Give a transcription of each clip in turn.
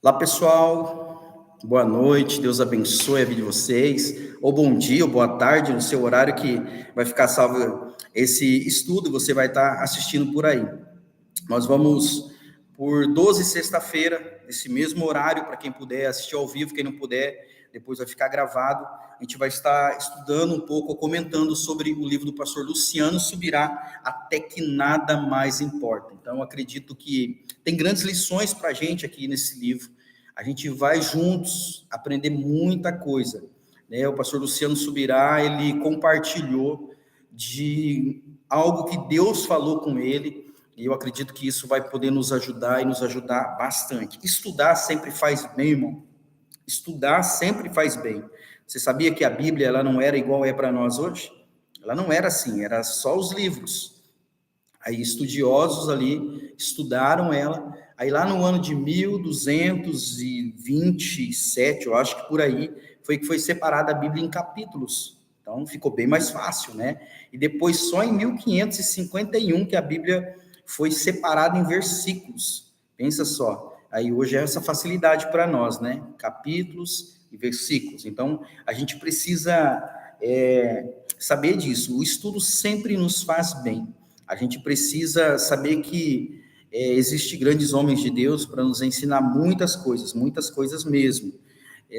Olá, pessoal. Boa noite. Deus abençoe a vida de vocês. Ou bom dia, ou boa tarde, no seu horário que vai ficar salvo esse estudo, você vai estar assistindo por aí. Nós vamos por 12 sexta-feira, nesse mesmo horário, para quem puder assistir ao vivo, quem não puder, depois vai ficar gravado. A gente vai estar estudando um pouco, comentando sobre o livro do pastor Luciano Subirá, Até que Nada Mais Importa. Então, acredito que tem grandes lições para a gente aqui nesse livro. A gente vai juntos aprender muita coisa, né? O pastor Luciano Subirá, ele compartilhou de algo que Deus falou com ele, e eu acredito que isso vai poder nos ajudar e nos ajudar bastante. Estudar sempre faz bem, irmão. Estudar sempre faz bem. Você sabia que a Bíblia ela não era igual é para nós hoje? Ela não era assim, era só os livros. Aí estudiosos ali estudaram ela. Aí lá no ano de 1227, eu acho que por aí, foi que foi separada a Bíblia em capítulos. Então ficou bem mais fácil, né? E depois só em 1551 que a Bíblia foi separada em versículos. Pensa só. Aí hoje é essa facilidade para nós, né? Capítulos e versículos. Então a gente precisa saber disso. O estudo sempre nos faz bem. A gente precisa saber que existem grandes homens de Deus para nos ensinar muitas coisas mesmo.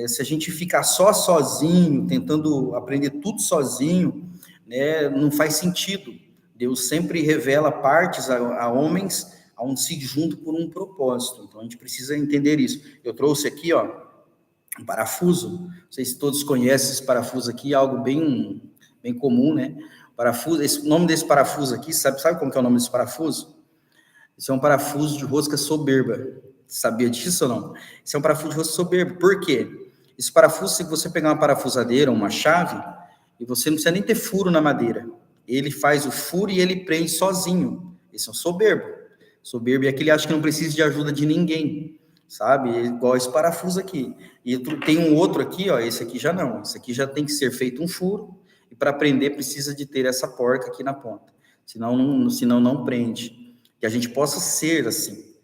Se a gente ficar só sozinho, tentando aprender tudo sozinho, né, não faz sentido. Deus sempre revela partes a homens onde se juntam por um propósito. Então a gente precisa entender isso. Eu trouxe aqui, ó, um parafuso. Não sei se todos conhecem esse parafuso aqui, é algo bem comum, né? Parafuso, o nome desse parafuso aqui, sabe como que é o nome desse parafuso? Esse é um parafuso de rosca soberba. Sabia disso ou não? Esse é um parafuso de rosca soberba. Por quê? Esse parafuso, se você pegar uma parafusadeira, uma chave, e você não precisa nem ter furo na madeira. Ele faz o furo e ele prende sozinho. Esse é um soberbo. Soberbo é aquele que acha que não precisa de ajuda de ninguém, sabe? Igual esse parafuso aqui. E tem um outro aqui, ó, esse aqui já não. Esse aqui já tem que ser feito um furo, e para prender precisa de ter essa porca aqui na ponta. Senão não prende. Que a gente possa ser assim,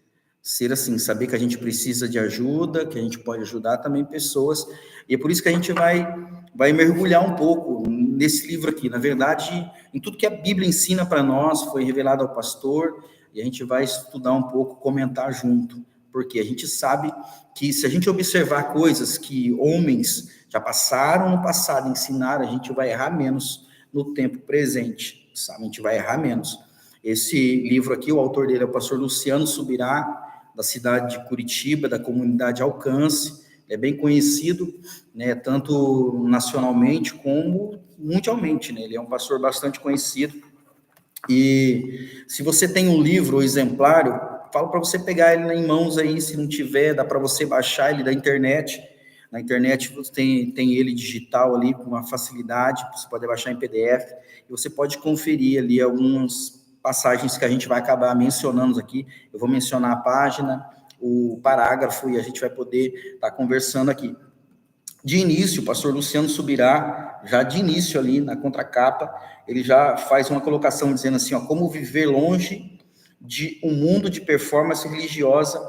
saber que a gente precisa de ajuda, que a gente pode ajudar também pessoas, e é por isso que a gente vai mergulhar um pouco nesse livro aqui. Na verdade, em tudo que a Bíblia ensina para nós, foi revelado ao pastor, e a gente vai estudar um pouco, comentar junto, porque a gente sabe que se a gente observar coisas que homens já passaram no passado, ensinaram, a gente vai errar menos no tempo presente, sabe? A gente vai errar menos. Esse livro aqui, o autor dele é o pastor Luciano Subirá, da cidade de Curitiba, da comunidade Alcance. É bem conhecido, né, tanto nacionalmente como mundialmente, né? Ele é um pastor bastante conhecido. E se você tem um livro ou exemplário, falo para você pegar ele em mãos aí, se não tiver, dá para você baixar ele da internet. Na internet você tem ele digital ali com uma facilidade, você pode baixar em PDF, e você pode conferir ali algumas passagens que a gente vai acabar mencionando aqui. Eu vou mencionar a página, o parágrafo, e a gente vai poder estar conversando aqui. De início, o pastor Luciano Subirá, já de início ali na contracapa, ele já faz uma colocação dizendo assim, ó, como viver longe de um mundo de performance religiosa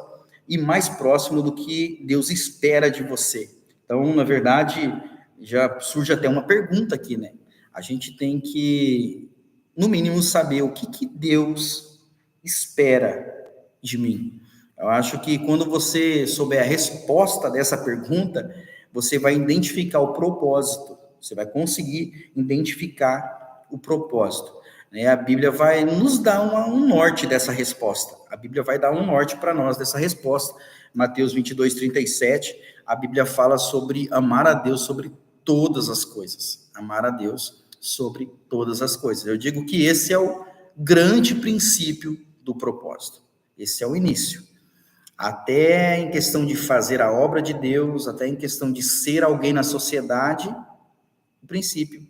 e mais próximo do que Deus espera de você. Então, na verdade, já surge até uma pergunta aqui, né? A gente tem que, no mínimo, saber o que Deus espera de mim. Eu acho que quando você souber a resposta dessa pergunta, você vai identificar o propósito, você vai conseguir identificar o propósito. A Bíblia vai nos dar um norte dessa resposta. A Bíblia vai dar um norte para nós dessa resposta. Mateus 22:37, a Bíblia fala sobre amar a Deus sobre todas as coisas. Amar a Deus sobre todas as coisas. Eu digo que esse é o grande princípio do propósito. Esse é o início. Até em questão de fazer a obra de Deus, até em questão de ser alguém na sociedade, o princípio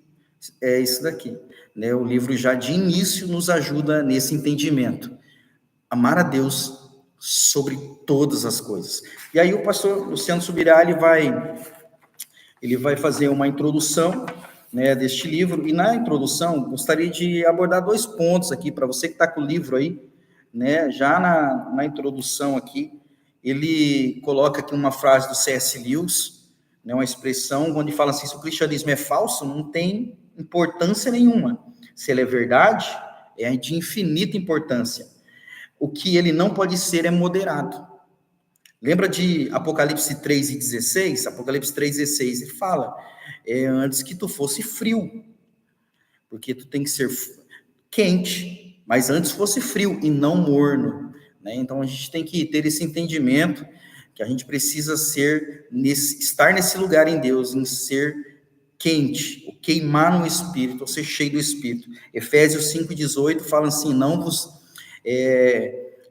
é isso daqui. Né? O livro já de início nos ajuda nesse entendimento. Amar a Deus sobre todas as coisas. E aí o pastor Luciano Subirá, ele vai fazer uma introdução, né, deste livro, e na introdução, gostaria de abordar 2 pontos aqui, para você que está com o livro aí, né, já na introdução aqui, ele coloca aqui uma frase do C.S. Lewis, né, uma expressão onde fala assim, se o cristianismo é falso, não tem importância nenhuma. Se ele é verdade, é de infinita importância. O que ele não pode ser é moderado. Lembra de Apocalipse 3:16? Apocalipse 3:16, ele fala, antes que tu fosse frio, porque tu tem que ser quente, mas antes fosse frio e não morno, né? Então a gente tem que ter esse entendimento que a gente precisa estar nesse lugar em Deus, em ser quente, ou queimar no Espírito, ou ser cheio do Espírito. Efésios 5:18 fala assim, não vos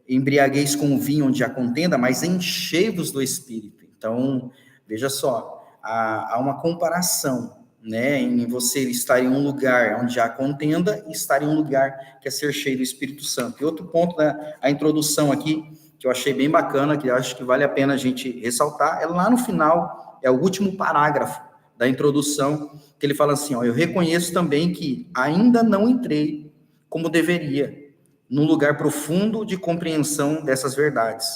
embriagueis com o vinho onde há contenda, mas enchei-vos do Espírito. Então, veja só, há uma comparação, né, em você estar em um lugar onde há contenda e estar em um lugar que é ser cheio do Espírito Santo. E outro ponto a introdução aqui, que eu achei bem bacana, que eu acho que vale a pena a gente ressaltar, é lá no final, é o último parágrafo da introdução, que ele fala assim, eu reconheço também que ainda não entrei como deveria, num lugar profundo de compreensão dessas verdades,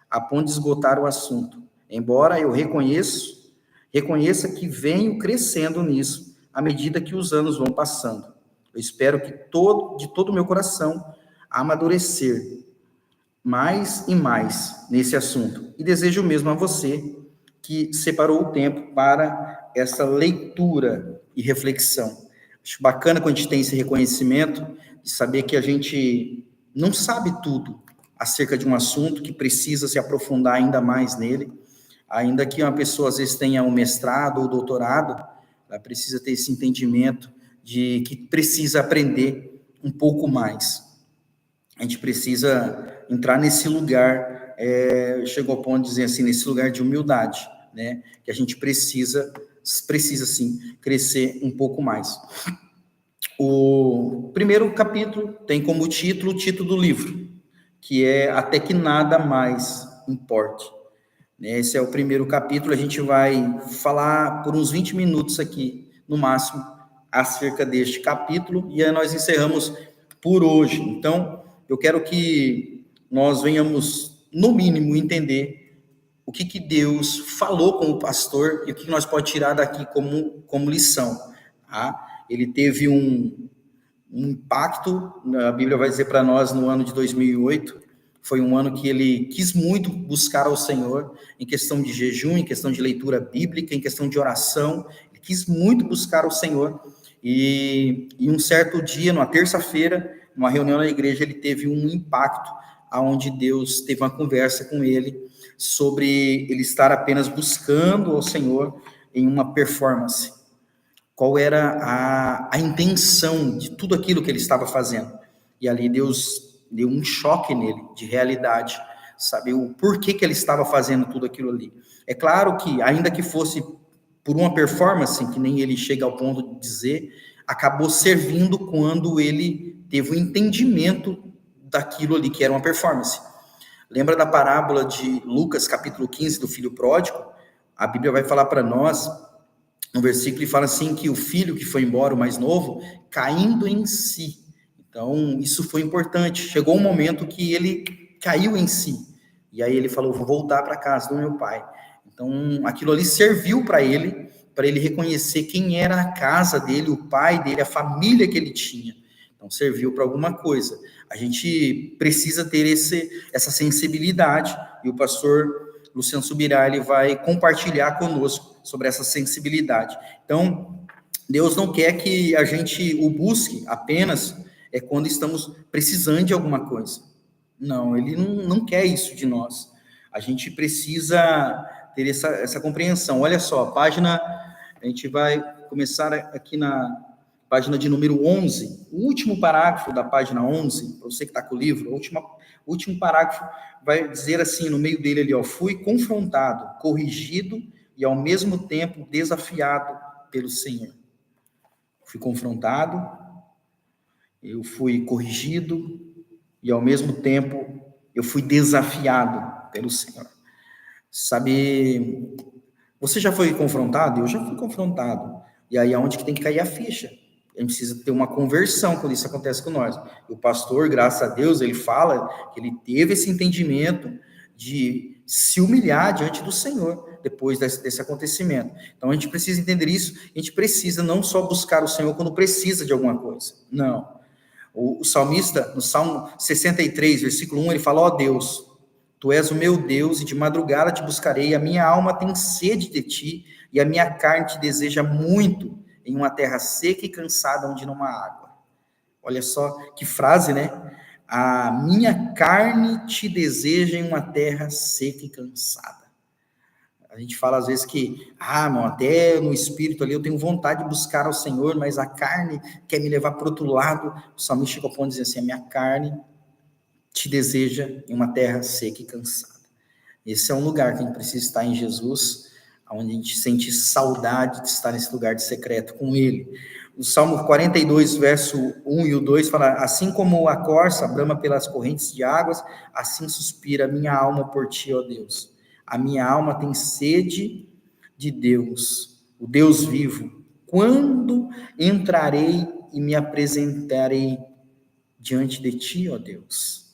a ponto de esgotar o assunto. Embora eu reconheça que venho crescendo nisso, à medida que os anos vão passando. Eu espero que de todo o meu coração amadurecer mais e mais nesse assunto. E desejo mesmo a você que separou o tempo para essa leitura e reflexão. Acho bacana quando a gente tem esse reconhecimento de saber que a gente não sabe tudo acerca de um assunto, que precisa se aprofundar ainda mais nele. Ainda que uma pessoa, às vezes, tenha um mestrado ou doutorado, ela precisa ter esse entendimento de que precisa aprender um pouco mais. A gente precisa entrar nesse lugar, chegou ao ponto de dizer assim, nesse lugar de humildade, né? Que a gente precisa sim, crescer um pouco mais. O primeiro capítulo tem como título o título do livro, que é Até que Nada Mais Importe. Esse é o primeiro capítulo, a gente vai falar por uns 20 minutos aqui, no máximo, acerca deste capítulo, e aí nós encerramos por hoje. Então, eu quero que nós venhamos, no mínimo, entender o que Deus falou com o pastor e o que nós podemos tirar daqui como lição. Tá? Ele teve um impacto, a Bíblia vai dizer para nós, no ano de 2008, foi um ano que ele quis muito buscar ao Senhor, em questão de jejum, em questão de leitura bíblica, em questão de oração, ele quis muito buscar ao Senhor, e um certo dia, numa terça-feira, numa reunião na igreja, ele teve um impacto, onde Deus teve uma conversa com ele, sobre ele estar apenas buscando ao Senhor em uma performance. Qual era a intenção de tudo aquilo que ele estava fazendo. E ali Deus deu um choque nele, de realidade, saber o porquê que ele estava fazendo tudo aquilo ali. É claro que, ainda que fosse por uma performance, que nem ele chega ao ponto de dizer, acabou servindo quando ele teve o entendimento daquilo ali, que era uma performance. Lembra da parábola de Lucas, capítulo 15, do filho pródigo? A Bíblia vai falar para nós, no versículo, ele fala assim, que o filho que foi embora, o mais novo, caindo em si. Então, isso foi importante. Chegou um momento que ele caiu em si. E aí ele falou, vou voltar para a casa do meu pai. Então, aquilo ali serviu para ele reconhecer quem era a casa dele, o pai dele, a família que ele tinha. Então, serviu para alguma coisa. A gente precisa ter essa sensibilidade, e o pastor Luciano Subirá, ele vai compartilhar conosco sobre essa sensibilidade. Então, Deus não quer que a gente o busque apenas quando estamos precisando de alguma coisa. Não, ele não quer isso de nós. A gente precisa ter essa compreensão. Olha só, a gente vai começar aqui na página de número 11, o último parágrafo da página 11, para você que está com o livro, o último parágrafo vai dizer assim, no meio dele ali, fui confrontado, corrigido e ao mesmo tempo desafiado pelo Senhor. Fui confrontado, eu fui corrigido e ao mesmo tempo eu fui desafiado pelo Senhor. Sabe, você já foi confrontado? Eu já fui confrontado. E aí é onde que tem que cair a ficha. A gente precisa ter uma conversão quando isso acontece com nós. E o pastor, graças a Deus, ele fala que ele teve esse entendimento de se humilhar diante do Senhor depois desse acontecimento. Então a gente precisa entender isso, a gente precisa não só buscar o Senhor quando precisa de alguma coisa, não. O salmista, no Salmo 63, versículo 1, ele fala: ó Deus, Tu és o meu Deus, e de madrugada te buscarei, a minha alma tem sede de ti, e a minha carne te deseja muito, em uma terra seca e cansada, onde não há água. Olha só que frase, né? A minha carne te deseja em uma terra seca e cansada. A gente fala às vezes que, mano, até no espírito ali eu tenho vontade de buscar ao Senhor, mas a carne quer me levar para o outro lado. O salmista chegou ao ponto de dizer assim: a minha carne te deseja em uma terra seca e cansada. Esse é um lugar que a gente precisa estar em Jesus, onde a gente sente saudade de estar nesse lugar de secreto com Ele. O Salmo 42, verso 1 e o 2 fala: assim como a corça brama pelas correntes de águas, assim suspira a minha alma por ti, ó Deus. A minha alma tem sede de Deus, o Deus vivo. Quando entrarei e me apresentarei diante de ti, ó Deus?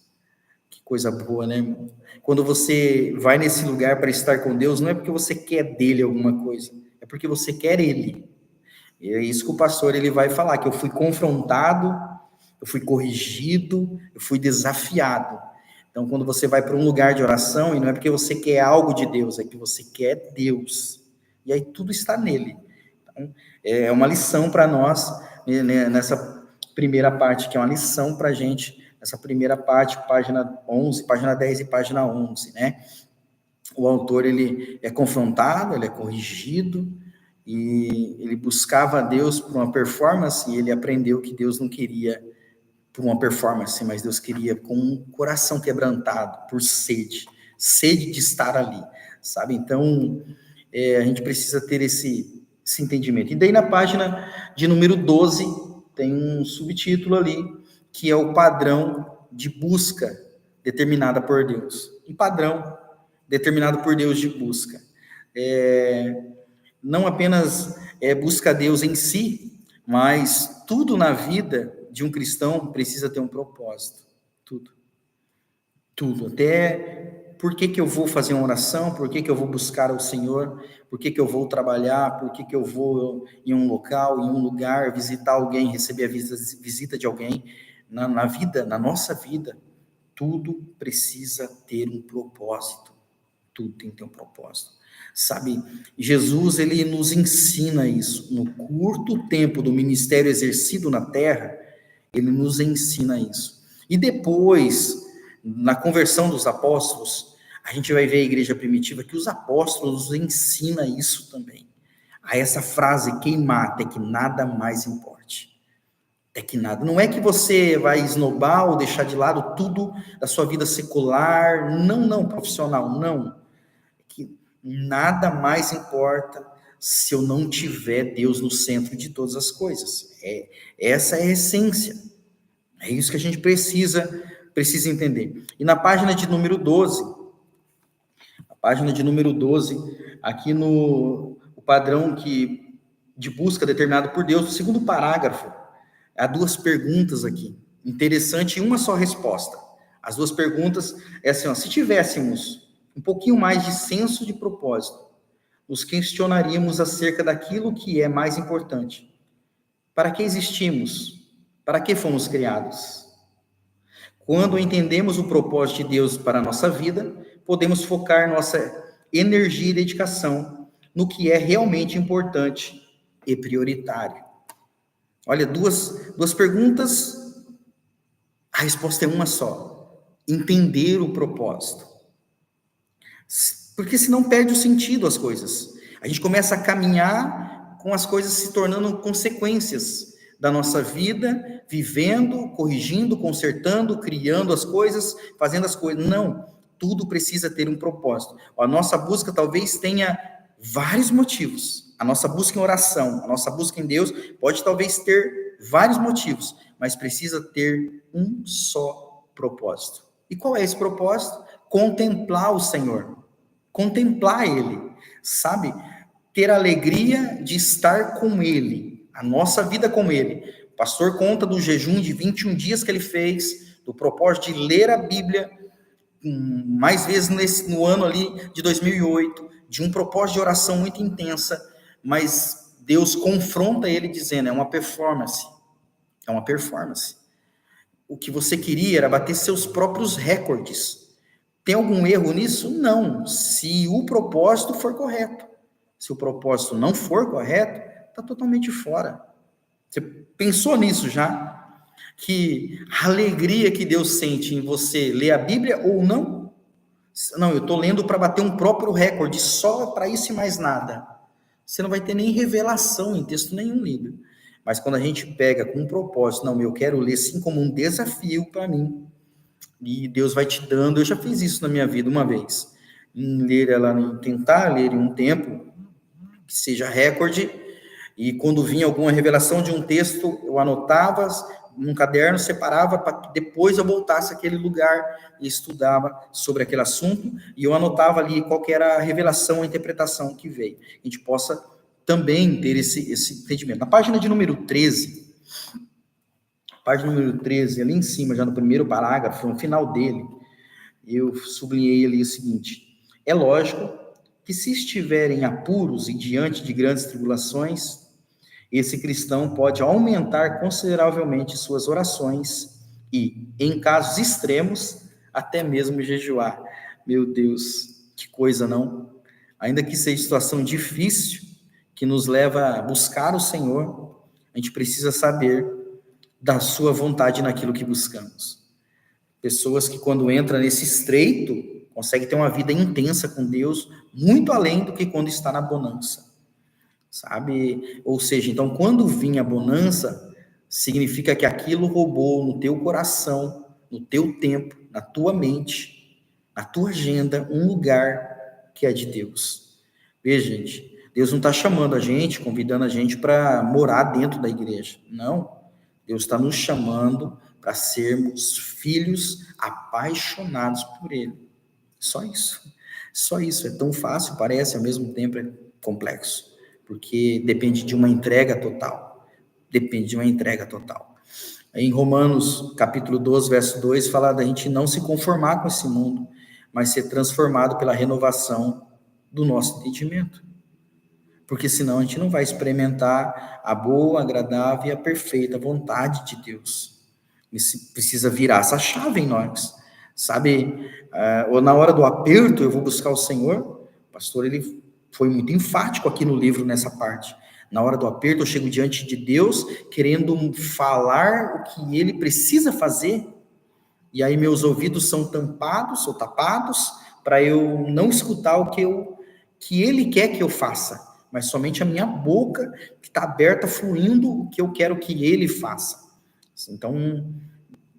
Que coisa boa, né, irmão? Quando você vai nesse lugar para estar com Deus, não é porque você quer dele alguma coisa, é porque você quer ele. E é isso que o pastor ele vai falar, que eu fui confrontado, eu fui corrigido, eu fui desafiado. Então, quando você vai para um lugar de oração, e não é porque você quer algo de Deus, é que você quer Deus. E aí tudo está nele. Então, é uma lição para nós, né, nessa primeira parte, que é uma lição para a gente, essa primeira parte, página 11, página 10 e página 11, né? O autor, ele é confrontado, ele é corrigido, e ele buscava a Deus por uma performance, e ele aprendeu que Deus não queria por uma performance, mas Deus queria com um coração quebrantado, por sede de estar ali, sabe? Então, a gente precisa ter esse entendimento. E daí na página de número 12, tem um subtítulo ali, que é o padrão de busca determinada por Deus. Um padrão determinado por Deus de busca. Não apenas busca a Deus em si, mas tudo na vida de um cristão precisa ter um propósito. Tudo. Até por que eu vou fazer uma oração, por que eu vou buscar ao Senhor, por que eu vou trabalhar, por que eu vou em um local, em um lugar, visitar alguém, receber a visita de alguém. Na vida, na nossa vida, tudo precisa ter um propósito. Tudo tem que ter um propósito. Sabe, Jesus, ele nos ensina isso. No curto tempo do ministério exercido na terra, ele nos ensina isso. E depois, na conversão dos apóstolos, a gente vai ver a igreja primitiva que os apóstolos nos ensina isso também. A essa frase, quem mata é que nada mais importe. É que nada. Não é que você vai esnobar ou deixar de lado tudo da sua vida secular, não, profissional, não. Que nada mais importa se eu não tiver Deus no centro de todas as coisas. Essa é a essência. É isso que a gente precisa entender. E na página de número 12, aqui no o padrão de busca determinado por Deus, no segundo parágrafo, há duas perguntas aqui. Interessante, e uma só resposta. As duas perguntas é assim, se tivéssemos um pouquinho mais de senso de propósito, nos questionaríamos acerca daquilo que é mais importante. Para que existimos? Para que fomos criados? Quando entendemos o propósito de Deus para a nossa vida, podemos focar nossa energia e dedicação no que é realmente importante e prioritário. Olha, duas perguntas, a resposta é uma só. Entender o propósito. Porque senão perde o sentido as coisas. A gente começa a caminhar com as coisas se tornando consequências da nossa vida, vivendo, corrigindo, consertando, criando as coisas, fazendo as coisas. Não, tudo precisa ter um propósito. A nossa busca talvez tenha vários motivos. A nossa busca em oração, a nossa busca em Deus pode talvez ter vários motivos, mas precisa ter um só propósito. E qual é esse propósito? Contemplar o Senhor. Contemplar Ele, sabe? Ter a alegria de estar com Ele, a nossa vida com Ele. O pastor conta do jejum de 21 dias que ele fez, do propósito de ler a Bíblia mais vezes no ano ali de 2008, de um propósito de oração muito intensa, mas Deus confronta ele dizendo, é uma performance. O que você queria era bater seus próprios recordes. Tem algum erro nisso? Não, se o propósito for correto. Se o propósito não for correto, está totalmente fora. Você pensou nisso já? Que a alegria que Deus sente em você ler a Bíblia ou não? Não, eu estou lendo para bater um próprio recorde, só para isso e mais nada. Você não vai ter nem revelação em texto nenhum livro. Mas quando a gente pega com um propósito, não, eu quero ler assim como um desafio para mim, e Deus vai te dando, eu já fiz isso na minha vida uma vez, em tentar ler em um tempo que seja recorde, e quando vinha alguma revelação de um texto, eu anotava num caderno, separava para que depois eu voltasse àquele lugar e estudava sobre aquele assunto, e eu anotava ali qual que era a revelação, a interpretação que veio. A gente possa também ter esse entendimento. Na página de número 13, ali em cima, já no primeiro parágrafo, no final dele, eu sublinhei ali o seguinte: é lógico que se estiver em apuros e diante de grandes tribulações, esse cristão pode aumentar consideravelmente suas orações e, em casos extremos, até mesmo jejuar. Meu Deus, que coisa, não? Ainda que seja situação difícil, que nos leva a buscar o Senhor, a gente precisa saber da sua vontade naquilo que buscamos. Pessoas que, quando entram nesse estreito, conseguem ter uma vida intensa com Deus, muito além do que quando está na bonança. Sabe? Ou seja, então, quando vinha a bonança, significa que aquilo roubou no teu coração, no teu tempo, na tua mente, na tua agenda, um lugar que é de Deus. Veja, gente, Deus não está chamando a gente, convidando a gente para morar dentro da igreja. Não. Deus está nos chamando para sermos filhos apaixonados por Ele. Só isso. Só isso. É tão fácil, parece, ao mesmo tempo é complexo. Porque depende de uma entrega total. Em Romanos, capítulo 12, verso 2, fala da gente não se conformar com esse mundo, mas ser transformado pela renovação do nosso entendimento. Porque senão a gente não vai experimentar a boa, agradável e a perfeita vontade de Deus. Isso precisa virar essa chave em nós. Sabe, ou na hora do aperto eu vou buscar o Senhor. O pastor, ele foi muito enfático aqui no livro, nessa parte. Na hora do aperto eu chego diante de Deus, querendo falar o que Ele precisa fazer, e aí meus ouvidos são tampados ou tapados, para eu não escutar o que Ele quer que eu faça, mas somente a minha boca que está aberta, fluindo o que eu quero que Ele faça. Então,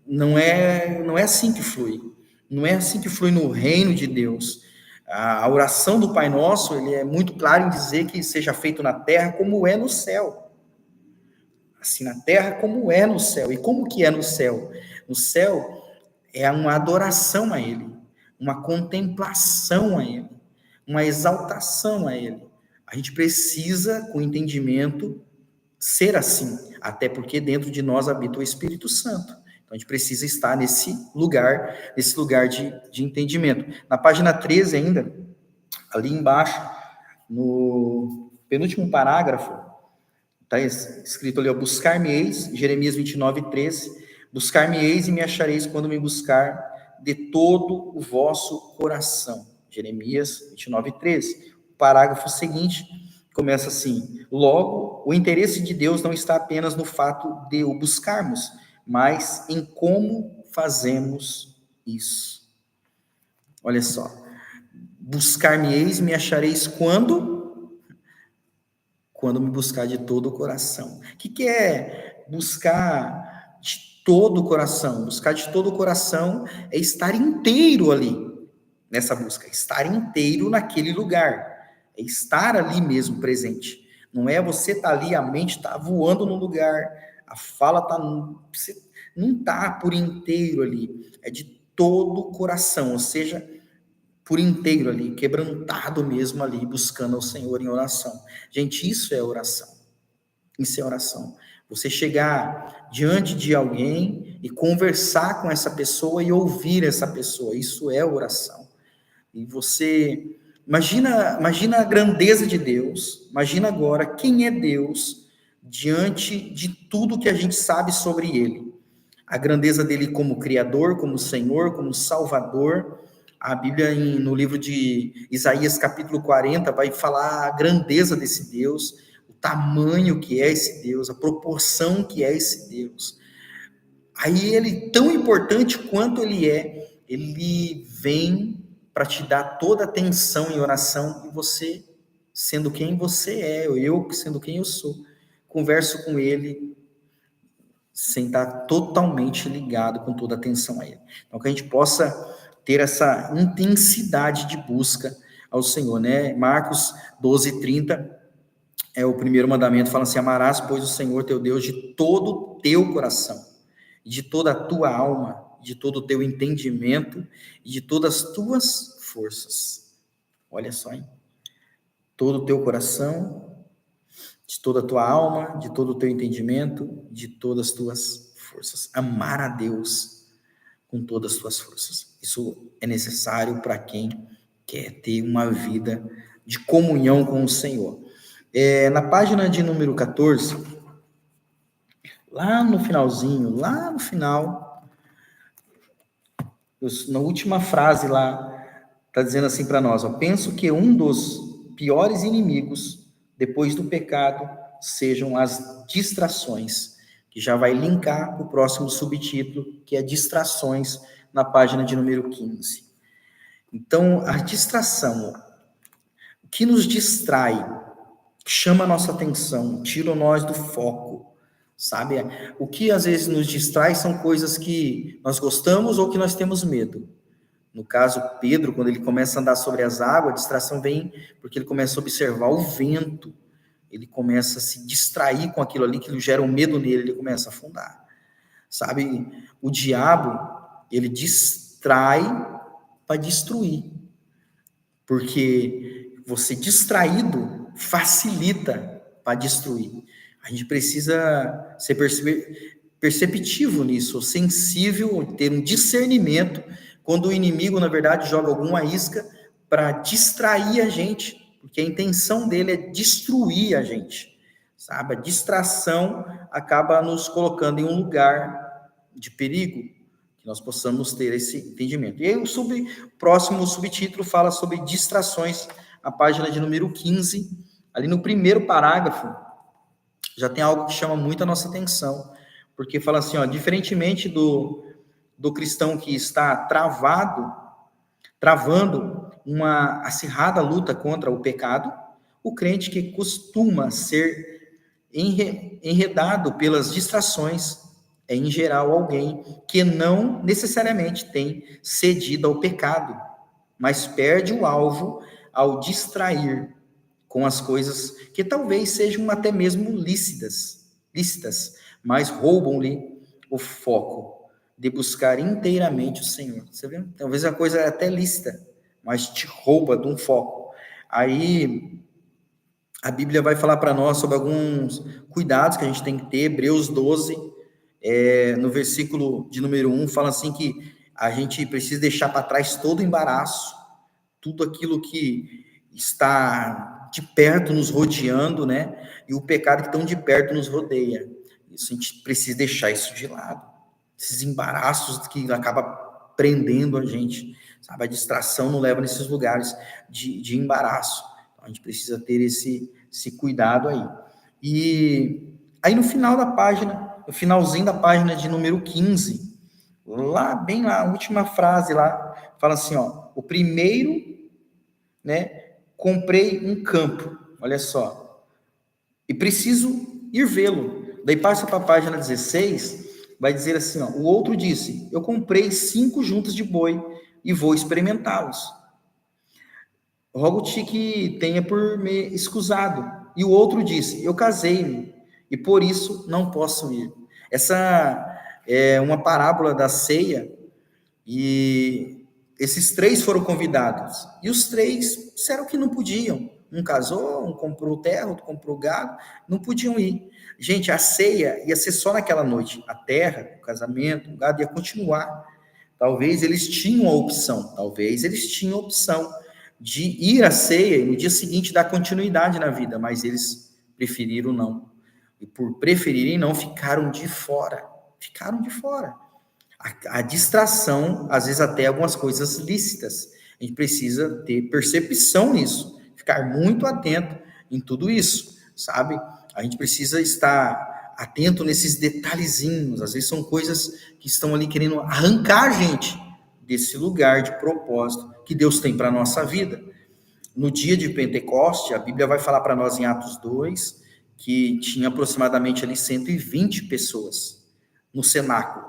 não é assim que flui. Não é assim que flui no reino de Deus. A oração do Pai Nosso, ele é muito claro em dizer que seja feito na terra como é no céu. Assim, na terra como é no céu. E como que é no céu? No céu é uma adoração a Ele, uma contemplação a Ele, uma exaltação a Ele. A gente precisa, com entendimento, ser assim, até porque dentro de nós habita o Espírito Santo. Então, a gente precisa estar nesse lugar de entendimento. Na página 13 ainda, ali embaixo, no penúltimo parágrafo, está escrito ali, buscar-me-eis, Jeremias 29, 13, buscar-me-eis e me achareis quando me buscar de todo o vosso coração. Jeremias 29, 13. O parágrafo seguinte começa assim: logo, o interesse de Deus não está apenas no fato de o buscarmos, mas em como fazemos isso. Olha só, buscar-me-eis e me achareis quando me buscar de todo o coração. O que é buscar de todo o coração? Buscar de todo o coração é estar inteiro ali, nessa busca, estar inteiro naquele lugar, é estar ali mesmo presente. Não é você estar ali, a mente está voando no lugar, a fala está... Você não está por inteiro ali, é de todo o coração, ou seja, por inteiro ali, quebrantado mesmo ali, buscando ao Senhor em oração. Gente, isso é oração. Isso é oração. Você chegar diante de alguém e conversar com essa pessoa e ouvir essa pessoa, isso é oração. E você imagina a grandeza de Deus, imagina agora quem é Deus diante de tudo que a gente sabe sobre ele. A grandeza dele como Criador, como Senhor, como Salvador. A Bíblia, no livro de Isaías, capítulo 40, vai falar a grandeza desse Deus, o tamanho que é esse Deus, a proporção que é esse Deus. Aí ele, tão importante quanto ele vem para te dar toda a atenção em oração, e você, sendo quem você é, eu sendo quem eu sou, converso com ele sem estar totalmente ligado com toda a atenção a ele. Então, que a gente possa ter essa intensidade de busca ao Senhor, né? Marcos 12:30 é o primeiro mandamento, fala assim: amarás, pois, o Senhor teu Deus de todo o teu coração, de toda a tua alma, de todo o teu entendimento e de todas as tuas forças. Olha só, hein? Todo o teu coração, de toda a tua alma, de todo o teu entendimento, de todas as tuas forças. Amar a Deus com todas as tuas forças. Isso é necessário para quem quer ter uma vida de comunhão com o Senhor. Na página de número 14, lá no finalzinho, lá no final, na última frase lá, está dizendo assim para nós: penso que um dos piores inimigos, depois do pecado, sejam as distrações, que já vai linkar o próximo subtítulo, que é distrações, na página de número 15. Então, a distração, o que nos distrai, chama a nossa atenção, tira nós do foco, sabe? O que às vezes nos distrai são coisas que nós gostamos ou que nós temos medo. No caso, Pedro, quando ele começa a andar sobre as águas, a distração vem porque ele começa a observar o vento, ele começa a se distrair com aquilo ali que gera um medo nele, ele começa a afundar, sabe? O diabo, ele distrai para destruir, porque você distraído facilita para destruir. A gente precisa ser perceptivo nisso, sensível, ter um discernimento quando o inimigo, na verdade, joga alguma isca para distrair a gente, porque a intenção dele é destruir a gente, sabe? A distração acaba nos colocando em um lugar de perigo, que nós possamos ter esse entendimento. E aí o próximo subtítulo fala sobre distrações, a página de número 15, ali no primeiro parágrafo, já tem algo que chama muito a nossa atenção, porque fala assim, diferentemente do cristão que está travando uma acirrada luta contra o pecado, o crente que costuma ser enredado pelas distrações é, em geral, alguém que não necessariamente tem cedido ao pecado, mas perde o alvo ao distrair com as coisas que talvez sejam até mesmo lícitas, mas roubam-lhe o foco de buscar inteiramente o Senhor. Você vê? Talvez a coisa é até lícita, mas te rouba de um foco. Aí a Bíblia vai falar para nós sobre alguns cuidados que a gente tem que ter. Hebreus 12, no versículo de número 1, fala assim que a gente precisa deixar para trás todo o embaraço, tudo aquilo que está de perto nos rodeando, né? E o pecado que tão de perto nos rodeia. Isso, a gente precisa deixar isso de lado. Esses embaraços que acaba prendendo a gente, sabe? A distração não leva nesses lugares de embaraço. Então, a gente precisa ter esse cuidado aí. E aí no final da página, no finalzinho da página de número 15, bem lá, a última frase lá, fala assim, o primeiro, né, comprei um campo, olha só, e preciso ir vê-lo. Daí passa para a página 16, vai dizer assim, o outro disse, eu comprei 5 juntas de boi e vou experimentá-los. Rogo-te que tenha por me escusado. E o outro disse, eu casei-me e por isso não posso ir. Essa é uma parábola da ceia, e esses 3 foram convidados, e os 3 disseram que não podiam. Um casou, um comprou terra, outro comprou gado, não podiam ir. Gente, a ceia ia ser só naquela noite. A terra, o casamento, o gado ia continuar. Talvez eles tinham a opção de ir à ceia e no dia seguinte dar continuidade na vida, mas eles preferiram não. E por preferirem não, ficaram de fora. A distração, às vezes até algumas coisas lícitas. A gente precisa ter percepção nisso, ficar muito atento em tudo isso, sabe? A gente precisa estar atento nesses detalhezinhos, às vezes são coisas que estão ali querendo arrancar a gente desse lugar de propósito que Deus tem para a nossa vida. No dia de Pentecoste, a Bíblia vai falar para nós em Atos 2, que tinha aproximadamente ali 120 pessoas no cenáculo.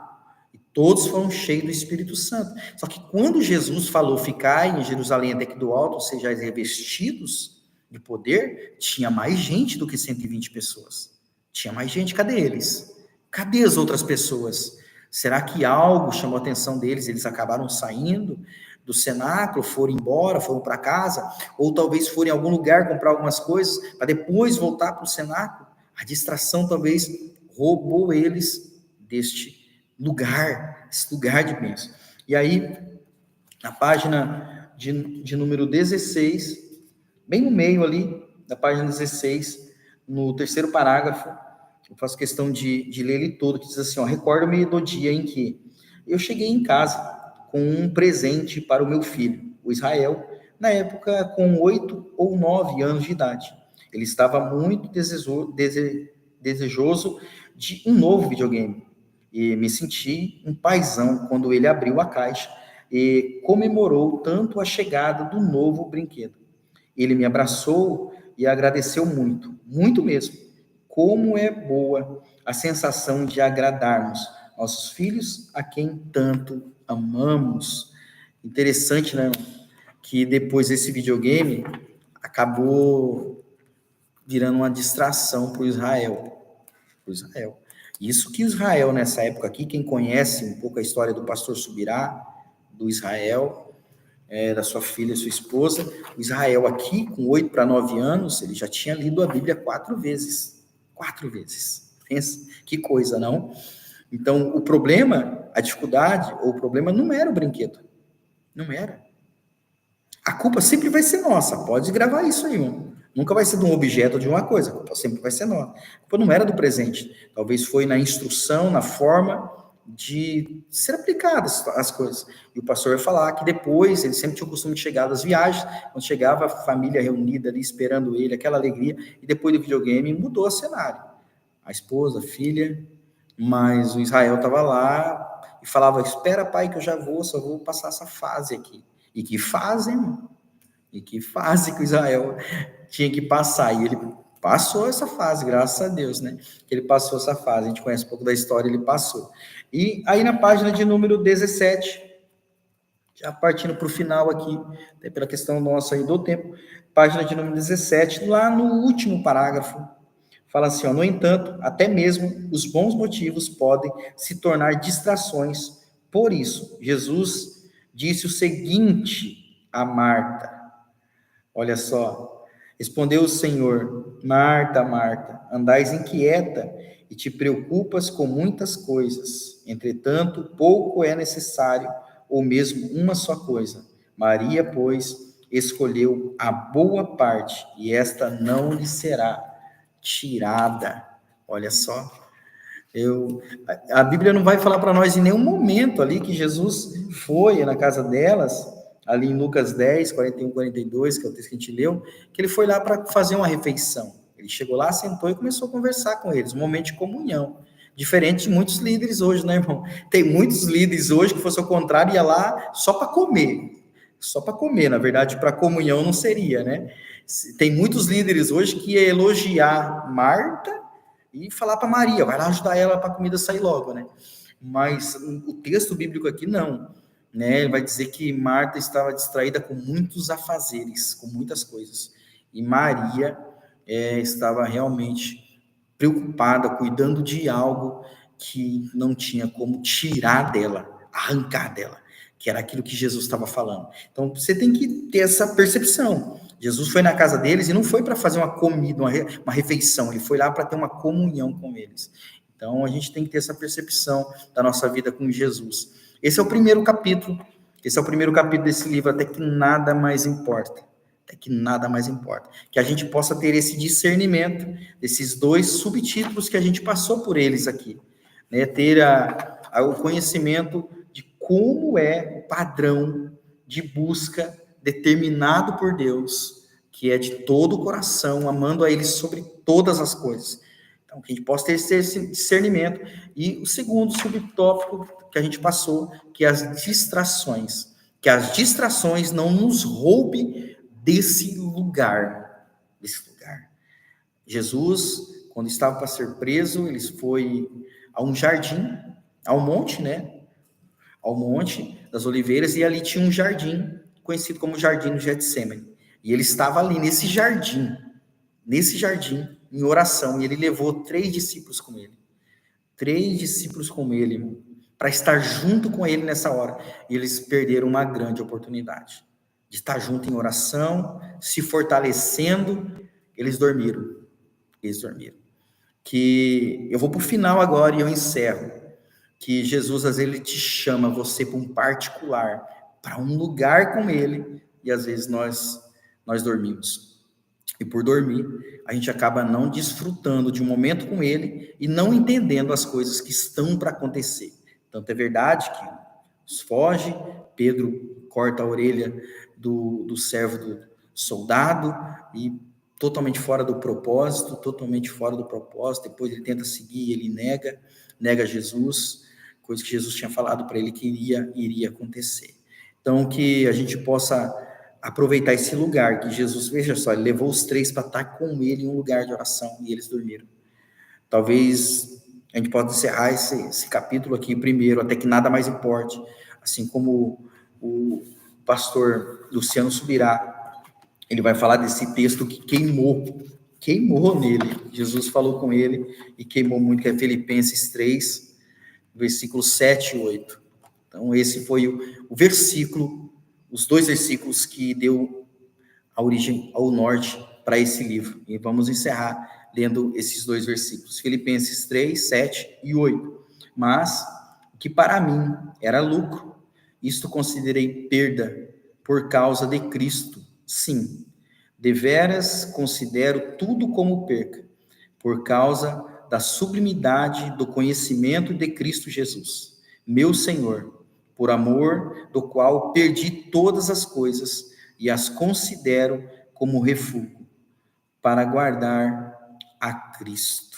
Todos foram cheios do Espírito Santo. Só que quando Jesus falou, ficai em Jerusalém até que do alto, sejais revestidos de poder, tinha mais gente do que 120 pessoas. Tinha mais gente, cadê eles? Cadê as outras pessoas? Será que algo chamou a atenção deles? Eles acabaram saindo do cenáculo, foram embora, foram para casa, ou talvez foram em algum lugar comprar algumas coisas, para depois voltar para o cenáculo. A distração talvez roubou eles deste lugar, esse lugar de bênção. E aí, na página de número 16, bem no meio ali, da página 16, no terceiro parágrafo, eu faço questão de ler ele todo, que diz assim, recordo-me do dia em que eu cheguei em casa com um presente para o meu filho, o Israel, na época com 8 ou 9 anos de idade. Ele estava muito desejoso de um novo videogame. E me senti um paizão quando ele abriu a caixa e comemorou tanto a chegada do novo brinquedo. Ele me abraçou e agradeceu muito, muito mesmo. Como é boa a sensação de agradarmos nossos filhos a quem tanto amamos. Interessante, né? Que depois desse videogame acabou virando uma distração para o Israel. Isso que Israel, nessa época aqui, quem conhece um pouco a história do pastor Subirá, do Israel, da sua filha, sua esposa, o Israel aqui, com 8 para 9 anos, ele já tinha lido a Bíblia 4 vezes. 4 vezes. Pensa, que coisa, não? Então, o problema, a dificuldade, ou o problema não era o brinquedo. Não era. A culpa sempre vai ser nossa. Pode gravar isso aí, mano. Nunca vai ser de um objeto ou de uma coisa, a culpa sempre vai ser nossa. A culpa não era do presente, talvez foi na instrução, na forma de ser aplicadas as coisas. E o pastor vai falar que depois, ele sempre tinha o costume de chegar das viagens, quando chegava a família reunida ali, esperando ele, aquela alegria, e depois do videogame mudou o cenário. A esposa, a filha, mas o Israel estava lá e falava, espera pai que eu já vou, só vou passar essa fase aqui. E que fase, irmão? E que fase que o Israel tinha que passar, e ele passou essa fase, graças a Deus, né, que ele passou essa fase, a gente conhece um pouco da história, ele passou. E aí na página de número 17, já partindo para o final aqui, até pela questão nossa aí do tempo, página de número 17, lá no último parágrafo, fala assim, no entanto, até mesmo os bons motivos podem se tornar distrações, por isso, Jesus disse o seguinte a Marta, olha só, respondeu o Senhor, Marta, Marta, andais inquieta e te preocupas com muitas coisas. Entretanto, pouco é necessário, ou mesmo uma só coisa. Maria, pois, escolheu a boa parte, e esta não lhe será tirada. Olha só. A Bíblia não vai falar para nós em nenhum momento ali que Jesus foi na casa delas, ali em Lucas 10, 41, 42, que é o texto que a gente leu, que ele foi lá para fazer uma refeição. Ele chegou lá, sentou e começou a conversar com eles, um momento de comunhão. Diferente de muitos líderes hoje, né, irmão? Tem muitos líderes hoje que fosse ao contrário, ia lá só para comer. Só para comer, na verdade, para comunhão não seria, né? Tem muitos líderes hoje que ia elogiar Marta e falar para Maria, vai lá ajudar ela para a comida sair logo, né? Mas o texto bíblico aqui não, né? Ele vai dizer que Marta estava distraída com muitos afazeres, com muitas coisas, e Maria estava realmente preocupada, cuidando de algo que não tinha como tirar dela, arrancar dela, que era aquilo que Jesus estava falando. Então, você tem que ter essa percepção. Jesus foi na casa deles e não foi para fazer uma comida, uma refeição, ele foi lá para ter uma comunhão com eles. Então, a gente tem que ter essa percepção da nossa vida com Jesus. Esse é o primeiro capítulo desse livro, até que nada mais importa. Até que nada mais importa. Que a gente possa ter esse discernimento desses dois subtítulos que a gente passou por eles aqui. Né? Ter o conhecimento de como é o padrão de busca determinado por Deus, que é de todo o coração, amando a Ele sobre todas as coisas. Então, que a gente possa ter esse discernimento. E o segundo subtópico que a gente passou, que é as distrações. Que as distrações não nos roubem desse lugar. Jesus, quando estava para ser preso, ele foi a um jardim, ao monte, né? Ao Monte das Oliveiras, e ali tinha um jardim, conhecido como Jardim do Getsemane. E ele estava ali, nesse jardim, em oração, e ele levou 3 discípulos com ele. 3 discípulos com ele, para estar junto com ele nessa hora. E eles perderam uma grande oportunidade de estar junto em oração, se fortalecendo. Eles dormiram. Que eu vou para o final agora e eu encerro. Que Jesus, às vezes, ele te chama você para um particular, para um lugar com ele, e às vezes nós dormimos. E por dormir, a gente acaba não desfrutando de um momento com ele e não entendendo as coisas que estão para acontecer. Tanto é verdade que nos foge, Pedro corta a orelha do servo do soldado, e totalmente fora do propósito, depois ele tenta seguir, ele nega Jesus, coisa que Jesus tinha falado para ele que iria acontecer. Então, que a gente possa aproveitar esse lugar que Jesus, veja só, ele levou os 3 para estar com ele em um lugar de oração, e eles dormiram. Talvez a gente possa encerrar esse capítulo aqui primeiro, até que nada mais importe, assim como o pastor Luciano Subirá, ele vai falar desse texto que queimou nele. Jesus falou com ele e queimou muito, que é Filipenses 3, versículos 7 e 8. Então, esse foi o versículo, os 2 versículos que deu a origem ao norte para esse livro. E vamos encerrar lendo esses 2 versículos, Filipenses 3, 7 e 8. Mas, que para mim era lucro, isto considerei perda por causa de Cristo. Sim, deveras considero tudo como perca, por causa da sublimidade do conhecimento de Cristo Jesus, meu Senhor, por amor do qual perdi todas as coisas e as considero como refúgio, para guardar a Cristo.